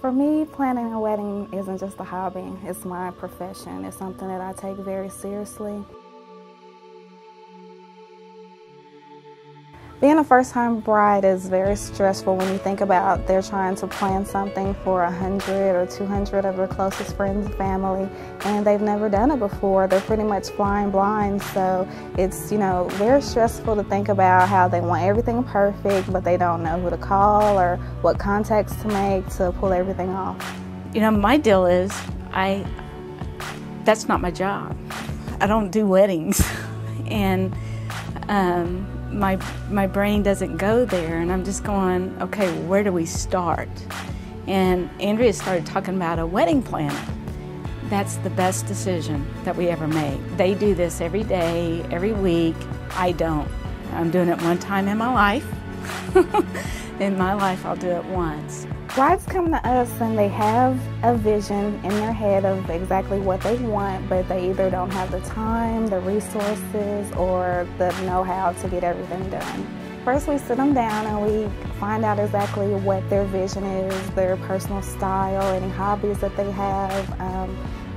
For me, planning a wedding isn't just a hobby, it's my profession. It's something that I take very seriously. Being a first-time bride is very stressful when you think about they're trying to plan something for 100 or 200 of their closest friends and family, and they've never done it before. They're pretty much flying blind, so it's, very stressful to think about how they want everything perfect, but they don't know who to call or what contacts to make to pull everything off. My deal is, that's not my job. I don't do weddings, and my brain doesn't go there, and I'm just going, okay, where do we start? And Andrea started talking about a wedding planner. That's the best decision that we ever make. They do this every day, every week. I don't. I'm doing it one time in my life. In my life, I'll do it once. Brides come to us and they have a vision in their head of exactly what they want, but they either don't have the time, the resources, or the know-how to get everything done. First, we sit them down and we find out exactly what their vision is, their personal style, any hobbies that they have,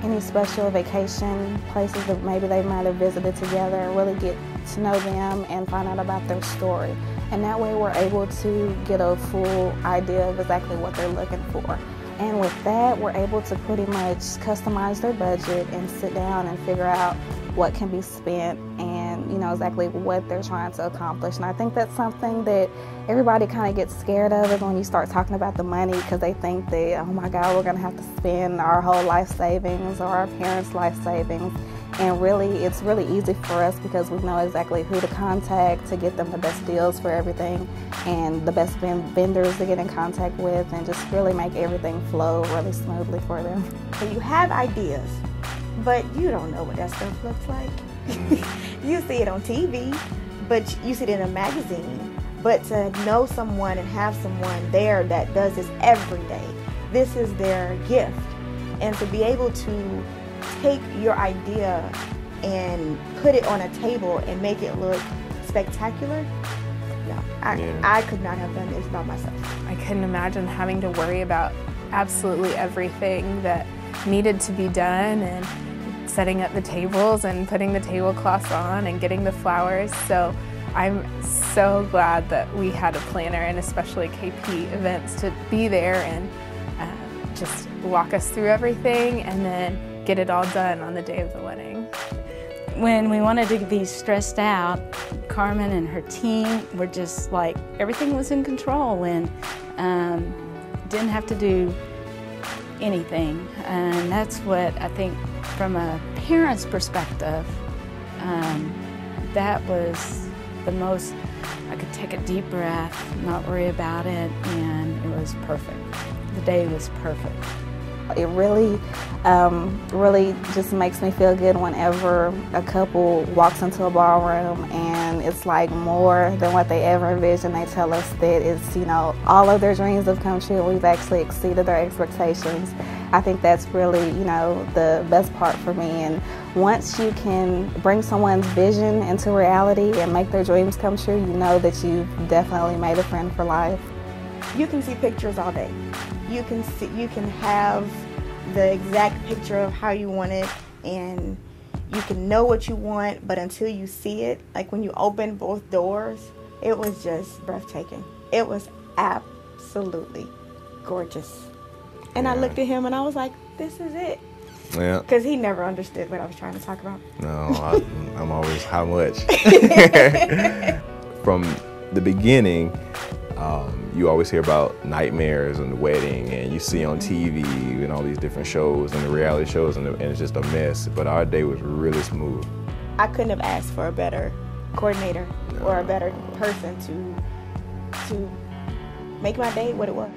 any special vacation places that maybe they might have visited together, and really get to know them and find out about their story. And that way we're able to get a full idea of exactly what they're looking for. And with that, we're able to pretty much customize their budget and sit down and figure out what can be spent and exactly what they're trying to accomplish. And I think that's something that everybody kind of gets scared of, is when you start talking about the money, because they think that, oh my God, we're going to have to spend our whole life savings or our parents' life savings. And really, it's really easy for us because we know exactly who to contact to get them the best deals for everything and the best vendors to get in contact with, and just really make everything flow really smoothly for them. So you have ideas, but you don't know what that stuff looks like. You see it on TV, but you see it in a magazine. But to know someone and have someone there that does this every day, this is their gift. And to be able to take your idea and put it on a table and make it look spectacular, no, I could not have done this by myself. I couldn't imagine having to worry about absolutely everything that needed to be done, and setting up the tables and putting the tablecloths on and getting the flowers. So I'm so glad that we had a planner, and especially KP Events, to be there and just walk us through everything and then get it all done on the day of the wedding. When we wanted to be stressed out, Carmen and her team were just like, everything was in control, and didn't have to do anything. And that's what I think, from a parent's perspective, that was the most. I could take a deep breath, not worry about it, and it was perfect. The day was perfect. It really, really just makes me feel good whenever a couple walks into a ballroom and it's like more than what they ever envisioned. They tell us that it's, all of their dreams have come true. We've actually exceeded their expectations. I think that's really, the best part for me. And once you can bring someone's vision into reality and make their dreams come true, you know that you've definitely made a friend for life. You can see pictures all day. You can have the exact picture of how you want it, and you can know what you want, but until you see it, like when you open both doors, it was just breathtaking. It was absolutely gorgeous. And I looked at him and I was like, this is it. Yeah. Because he never understood what I was trying to talk about. No, I'm always, how much? From the beginning, you always hear about nightmares and the wedding, and you see on TV and all these different shows and the reality shows, and it's just a mess. But our day was really smooth. I couldn't have asked for a better coordinator or a better person to make my day what it was.